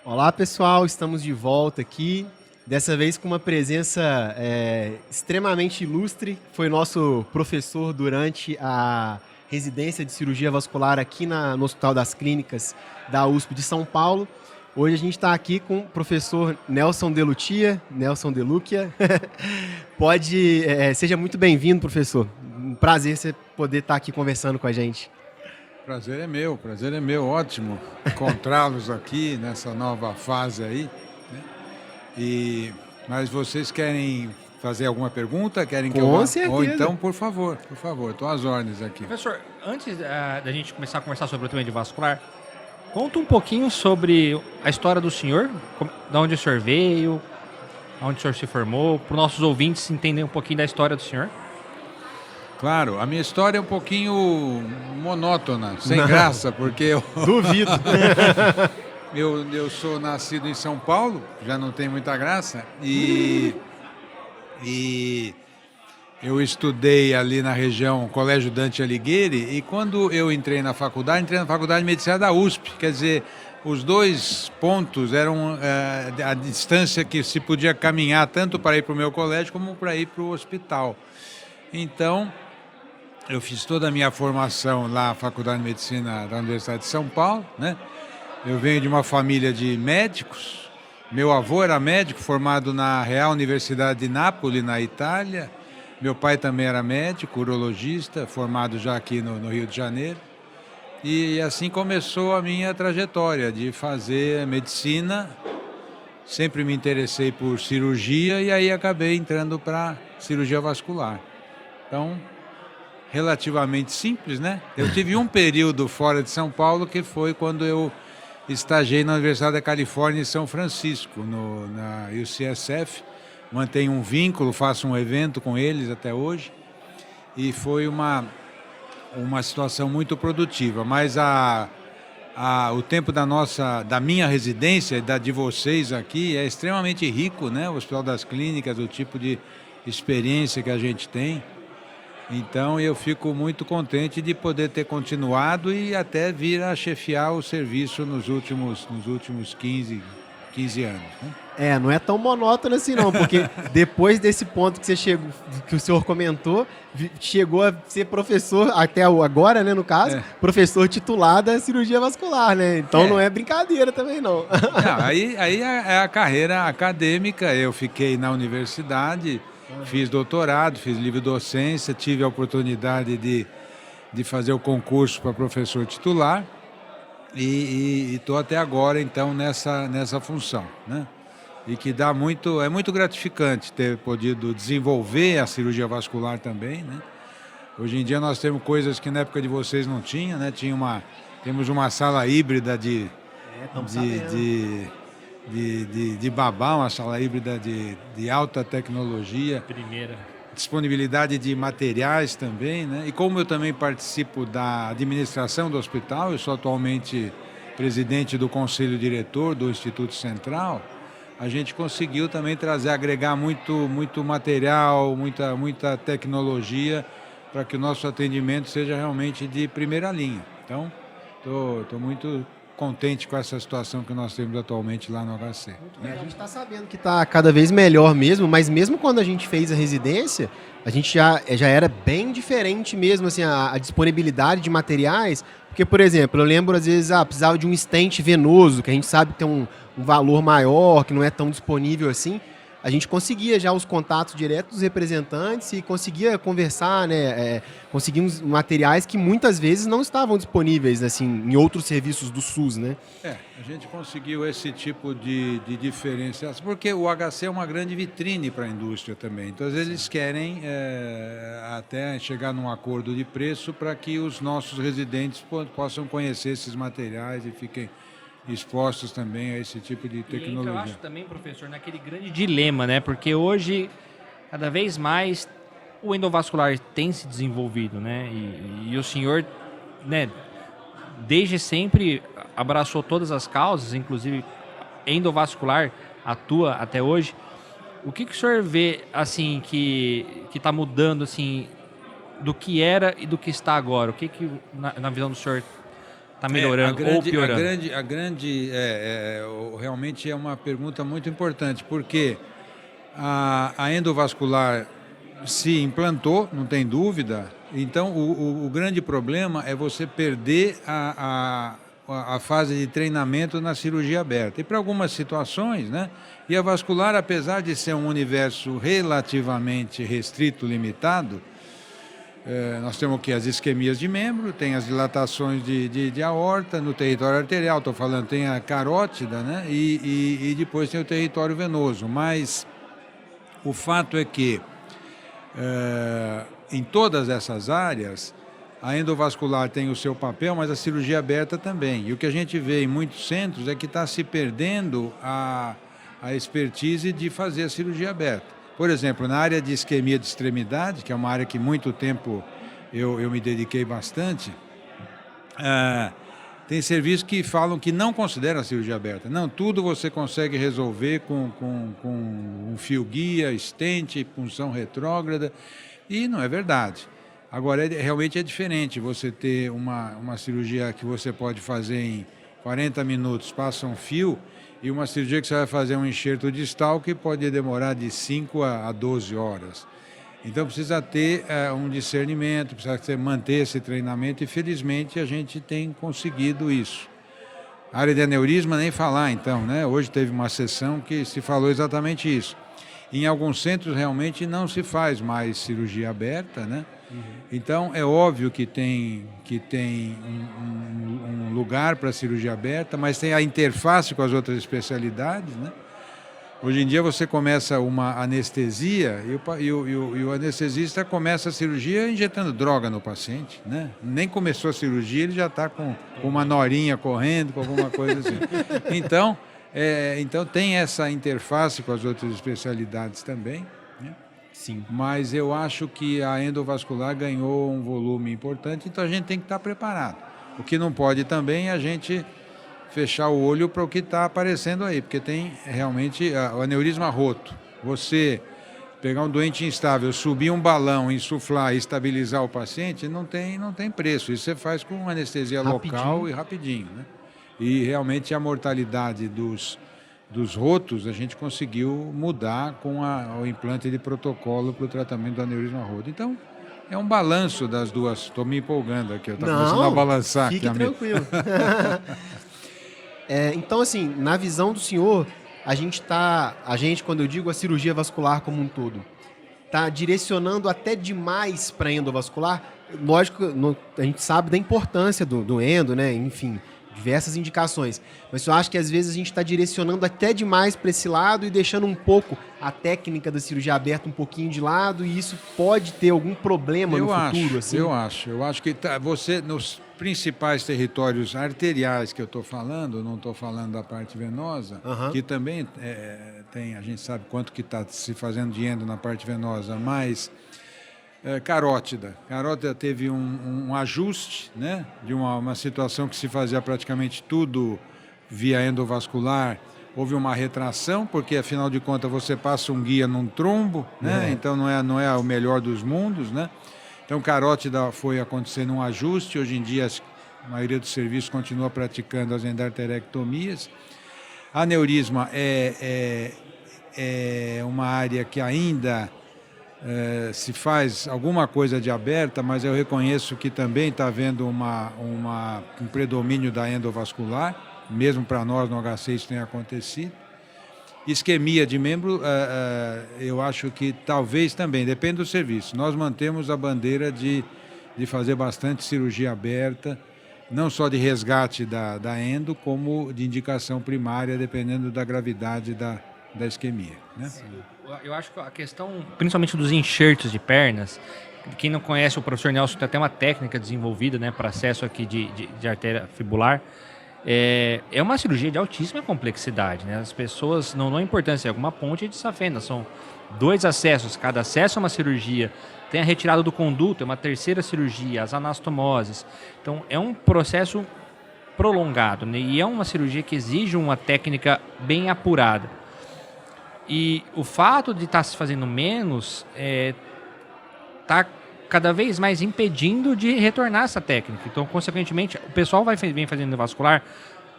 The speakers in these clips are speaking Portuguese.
Olá pessoal, estamos de volta aqui, dessa vez com uma presença extremamente ilustre, foi nosso professor durante a residência de cirurgia vascular aqui no Hospital das Clínicas da USP de São Paulo. Hoje a gente está aqui com o professor Nelson Nelson Delucchia. Seja muito bem-vindo, professor. Um prazer você poder estar aqui conversando com a gente. Prazer é meu, ótimo encontrá-los aqui nessa nova fase aí, né? Mas vocês querem fazer alguma pergunta? Querem que eu vá? Com certeza. Ou então, por favor, estou às ordens aqui. Professor, antes da gente começar a conversar sobre o tema de vascular, conta um pouquinho sobre a história do senhor, de onde o senhor veio, onde o senhor se formou, para os nossos ouvintes entenderem um pouquinho da história do senhor. Claro, a minha história é um pouquinho monótona, sem graça, porque eu... Duvido. eu sou nascido em São Paulo, já não tem muita graça, e eu estudei ali na região Colégio Dante Alighieri, e quando eu entrei na faculdade de Medicina da USP, quer dizer, os dois pontos eram a distância que se podia caminhar tanto para ir para o meu colégio como para ir para o hospital. Então, eu fiz toda a minha formação lá na Faculdade de Medicina da Universidade de São Paulo, né? Eu venho de uma família de médicos. Meu avô era médico, formado na Real Universidade de Nápoles, na Itália. Meu pai também era médico, urologista, formado já aqui no Rio de Janeiro. E assim começou a minha trajetória de fazer medicina. Sempre me interessei por cirurgia e aí acabei entrando para cirurgia vascular. Então, relativamente simples, né? Eu tive um período fora de São Paulo que foi quando eu estagiei na Universidade da Califórnia em São Francisco, na UCSF. Mantenho um vínculo, faço um evento com eles até hoje. E foi uma situação muito produtiva. Mas o tempo da minha residência e da de vocês aqui é extremamente rico, né? O Hospital das Clínicas, o tipo de experiência que a gente tem. Então eu fico muito contente de poder ter continuado e até vir a chefiar o serviço nos últimos 15 anos. Né? Não é tão monótono assim não, porque depois desse ponto que o senhor comentou, chegou a ser professor, até agora, né, no caso, professor titular da cirurgia vascular, né? Então não é brincadeira também não. Não, aí é a carreira acadêmica, eu fiquei na universidade, fiz doutorado, fiz livre docência, tive a oportunidade de fazer o concurso para professor titular e estou até agora, então, nessa função, né? E que é muito gratificante ter podido desenvolver a cirurgia vascular também, né? Hoje em dia nós temos coisas que na época de vocês não tinha, né? Temos uma sala híbrida de babá, uma sala híbrida de alta tecnologia. Primeira. Disponibilidade de materiais também, né? E como eu também participo da administração do hospital, eu sou atualmente presidente do conselho diretor do Instituto Central, a gente conseguiu também agregar muito material, muita tecnologia para que o nosso atendimento seja realmente de primeira linha. Então, estou muito contente com essa situação que nós temos atualmente lá no HC. A gente está sabendo que está cada vez melhor mesmo, mas mesmo quando a gente fez a residência, a gente já era bem diferente mesmo, assim, a disponibilidade de materiais, porque, por exemplo, eu lembro às vezes, precisava de um stent venoso, que a gente sabe que tem um valor maior, que não é tão disponível assim. A gente conseguia já os contatos diretos dos representantes e conseguia conversar, né? Conseguimos materiais que muitas vezes não estavam disponíveis assim, em outros serviços do SUS, né? A gente conseguiu esse tipo de diferenciação, porque o HC é uma grande vitrine para a indústria também. Então, eles querem até chegar num acordo de preço para que os nossos residentes possam conhecer esses materiais e fiquem expostos também a esse tipo de tecnologia. E eu acho também, professor, naquele grande dilema, né? Porque hoje, cada vez mais, o endovascular tem se desenvolvido, né? E o senhor, né, desde sempre abraçou todas as causas, inclusive endovascular, atua até hoje. O que o senhor vê, assim, que está mudando, assim, do que era e do que está agora? O que na visão do senhor está melhorando ou piorando? Realmente é uma pergunta muito importante, porque a endovascular se implantou, não tem dúvida. Então, o grande problema é você perder a fase de treinamento na cirurgia aberta. E para algumas situações, né? E a vascular, apesar de ser um universo relativamente restrito, limitado, nós temos aqui as isquemias de membro, tem as dilatações de aorta no território arterial, estou falando, tem a carótida, né? E depois tem o território venoso. Mas o fato é que em todas essas áreas, a endovascular tem o seu papel, mas a cirurgia aberta também. E o que a gente vê em muitos centros é que está se perdendo a expertise de fazer a cirurgia aberta. Por exemplo, na área de isquemia de extremidade, que é uma área que muito tempo eu me dediquei bastante, tem serviços que falam que não consideram a cirurgia aberta. Não, tudo você consegue resolver com um fio guia, stent, punção retrógrada, e não é verdade. Agora, realmente é diferente você ter uma cirurgia que você pode fazer em 40 minutos, passa um fio, e uma cirurgia que você vai fazer um enxerto distal que pode demorar de 5 a 12 horas. Então precisa ter um discernimento, precisa manter esse treinamento e felizmente a gente tem conseguido isso. A área de aneurisma nem falar então, né? Hoje teve uma sessão que se falou exatamente isso. Em alguns centros realmente não se faz mais cirurgia aberta, né? Uhum. Então é óbvio que tem um lugar para cirurgia aberta, mas tem a interface com as outras especialidades, né? Hoje em dia você começa uma anestesia e o anestesista começa a cirurgia injetando droga no paciente, né? Nem começou a cirurgia, ele já está com uma norinha correndo, com alguma coisa assim. Então tem essa interface com as outras especialidades também, né? Sim. Mas eu acho que a endovascular ganhou um volume importante, então a gente tem que estar preparado. O que não pode também é a gente fechar o olho para o que está aparecendo aí, porque tem realmente o aneurisma roto. Você pegar um doente instável, subir um balão, insuflar e estabilizar o paciente, não tem preço. Isso você faz com anestesia local e rapidinho, né? E realmente a mortalidade dos rotos a gente conseguiu mudar com o implante de protocolo para o tratamento do aneurisma roto. Então, é um balanço das duas. Estou me empolgando aqui, eu estou começando a balançar. Fique tranquilo. Então, assim, na visão do senhor, quando eu digo a cirurgia vascular como um todo, está direcionando até demais para endovascular. Lógico, a gente sabe da importância do endo, né? Enfim, diversas indicações. Mas eu acho que às vezes a gente está direcionando até demais para esse lado e deixando um pouco a técnica da cirurgia aberta um pouquinho de lado, e isso pode ter algum problema no futuro, assim? Eu acho que você, nos principais territórios arteriais que eu estou falando, não estou falando da parte venosa, que também a gente sabe quanto que está se fazendo de endo na parte venosa, mas carótida teve um ajuste, né, de uma situação que se fazia praticamente tudo via endovascular. Houve uma retração, porque afinal de contas você passa um guia num trombo, né? Então não é o melhor dos mundos, né? Então carótida foi acontecendo um ajuste. Hoje em dia a maioria dos serviços continua praticando as endarterectomias. Aneurisma é uma área que ainda se faz alguma coisa de aberta, mas eu reconheço que também está havendo um predomínio da endovascular, mesmo para nós no HC isso tem acontecido. Isquemia de membro, eu acho que talvez também, depende do serviço. Nós mantemos a bandeira de fazer bastante cirurgia aberta, não só de resgate da endo, como de indicação primária, dependendo da gravidade da isquemia, né? Eu acho que a questão, principalmente dos enxertos de pernas, quem não conhece, o professor Nelson tem até uma técnica desenvolvida, né, para acesso aqui de artéria fibular. É uma cirurgia de altíssima complexidade, né? As pessoas não dão importância, é alguma ponte de safena, são 2 acessos, cada acesso é uma cirurgia, tem a retirada do conduto, é uma terceira cirurgia, as anastomoses. Então é um processo prolongado, né? E é uma cirurgia que exige uma técnica bem apurada. E o fato de estar se fazendo menos está cada vez mais impedindo de retornar essa técnica. Então, consequentemente, o pessoal vem fazendo endovascular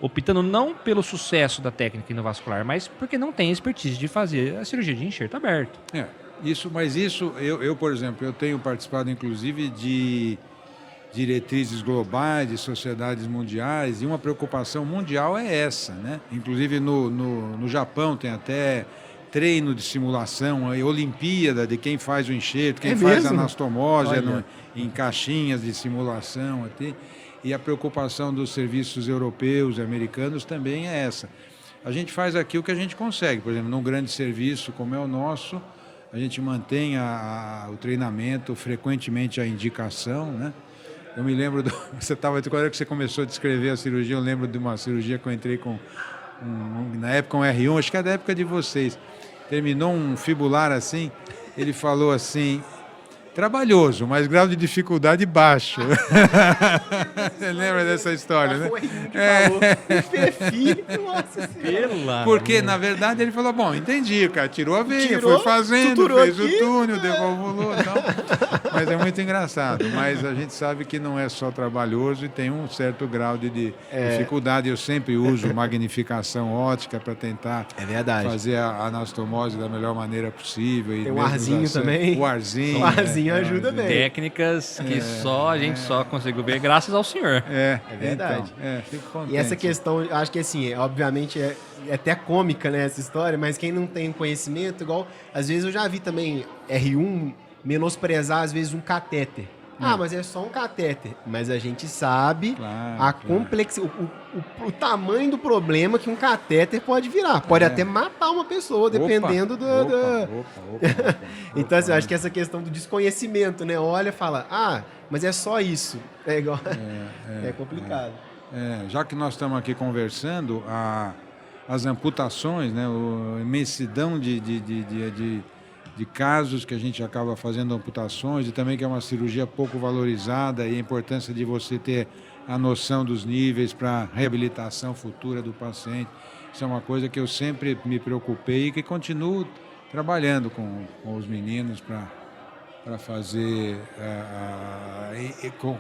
optando não pelo sucesso da técnica endovascular, mas porque não tem expertise de fazer a cirurgia de enxerto aberto. Mas eu, por exemplo, eu tenho participado inclusive de diretrizes globais, de sociedades mundiais, e uma preocupação mundial é essa, né? Inclusive no Japão tem até treino de simulação, a Olimpíada de quem faz o enxerto, quem faz mesmo? a anastomose em caixinhas de simulação até. E a preocupação dos serviços europeus e americanos também é essa. A gente faz aqui o que a gente consegue, por exemplo, num grande serviço como é o nosso, a gente mantém o treinamento, frequentemente a indicação, né? Eu me lembro, quando você começou a descrever a cirurgia, eu lembro de uma cirurgia que eu entrei com, na época, um R1, acho que é da época de vocês. Terminou um fibular assim, ele falou assim, trabalhoso, mas grau de dificuldade baixo. Você lembra dessa história, né? Foi que falou. Nossa Senhora. Porque, na verdade, ele falou, bom, entendi, cara, tirou a veia, Tirou, foi fazendo, suturou fez aqui. o túnel, devolvulou e tal. Mas é muito engraçado. Mas a gente sabe que não é só trabalhoso e tem um certo grau de dificuldade. Eu sempre uso magnificação ótica para tentar fazer a anastomose da melhor maneira possível. Tem o arzinho também. O arzinho. O arzinho ajuda bem. Técnicas que a gente só conseguiu ver graças ao senhor. É verdade. Então, fico contente. E essa questão, acho que assim, obviamente é até cômica, né, essa história, mas quem não tem conhecimento, igual, às vezes eu já vi também R1 menosprezar, às vezes, um catéter. Mas é só um catéter. Mas a gente sabe o tamanho do problema que um catéter pode virar. Pode até matar uma pessoa, dependendo do... Então, assim, eu acho que essa questão do desconhecimento, né? Olha e fala, mas é só isso. É igual... é complicado. Já que nós estamos aqui conversando, as amputações, né? A imensidão de casos que a gente acaba fazendo amputações, e também que é uma cirurgia pouco valorizada, e a importância de você ter a noção dos níveis para a reabilitação futura do paciente. Isso é uma coisa que eu sempre me preocupei e que continuo trabalhando com os meninos para fazer,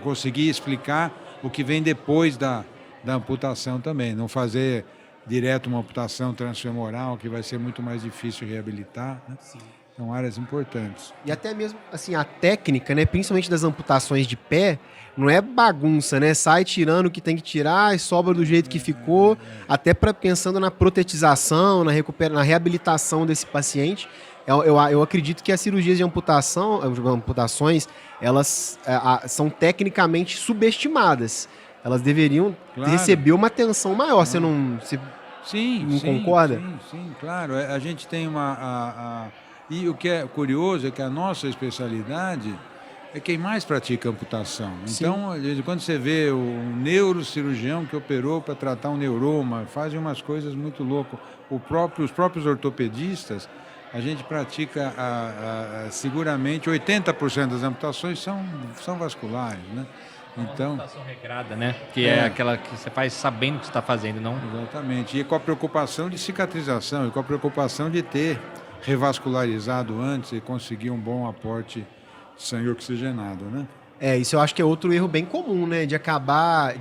conseguir explicar o que vem depois da amputação também, não fazer direto uma amputação transfemoral, que vai ser muito mais difícil reabilitar, né? Sim. São áreas importantes. E até mesmo, assim, a técnica, né, principalmente das amputações de pé, não é bagunça, né? Sai tirando o que tem que tirar e sobra do jeito que ficou, até pensando na protetização, na reabilitação desse paciente. Eu acredito que as cirurgias de amputações, elas são tecnicamente subestimadas. Elas deveriam receber uma atenção maior. Você não concorda? Sim, claro. A gente tem E o que é curioso é que a nossa especialidade é quem mais pratica amputação. Então, quando você vê um neurocirurgião que operou para tratar um neuroma, fazem umas coisas muito loucas. Os próprios ortopedistas, a gente pratica seguramente 80% das amputações são vasculares, né? Então, uma amputação regrada, né? Que é aquela que você faz sabendo o que você está fazendo, não? Exatamente. E com a preocupação de cicatrização, e com a preocupação de ter revascularizado antes e conseguir um bom aporte de sangue oxigenado, né? Isso eu acho que é outro erro bem comum, né? De acabar...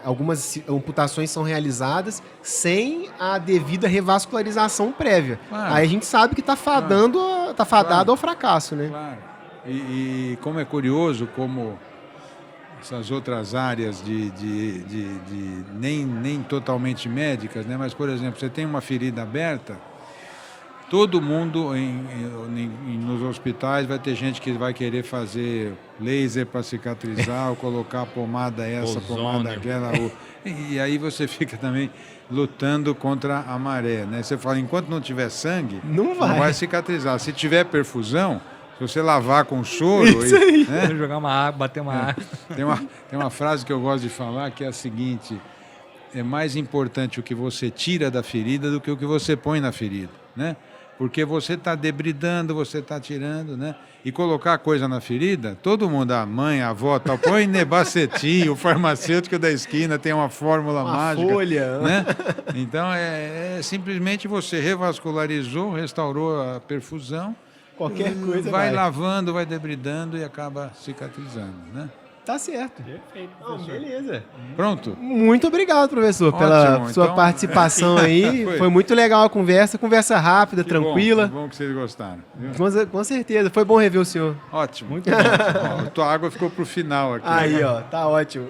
Algumas amputações são realizadas sem a devida revascularização prévia. Claro. Aí a gente sabe que está fadado ao fracasso, né? Claro. E como é curioso, como essas outras áreas nem totalmente médicas, né? Mas, por exemplo, você tem uma ferida aberta, todo mundo nos hospitais vai ter gente que vai querer fazer laser para cicatrizar, ou colocar pomada pomada aquela. E aí você fica também lutando contra a maré, né? Você fala, enquanto não tiver sangue, não vai cicatrizar. Se tiver perfusão, se você lavar com soro... Isso aí. Né? Jogar uma água, bater uma água. Tem uma frase que eu gosto de falar, que é a seguinte: é mais importante o que você tira da ferida do que o que você põe na ferida, né? Porque você está debridando, você está tirando, né? E colocar coisa na ferida, todo mundo, a mãe, a avó, tal, põe nebacetim, o farmacêutico da esquina tem uma fórmula mágica. Uma folha. Né? Então, simplesmente você revascularizou, restaurou a perfusão, Qualquer coisa vai lavando, vai debridando e acaba cicatrizando, né? Tá certo. Perfeito, Não, professor. beleza. Pronto? Muito obrigado, professor, pela Ótimo, sua então- participação aí. Foi. Foi muito legal a conversa rápida, Que tranquila. Bom, que bom que vocês gostaram. Viu? Com certeza, foi bom rever o senhor. Ótimo. Muito bom. Ó, a tua água ficou pro final aqui. Aí, ó, tá ótimo.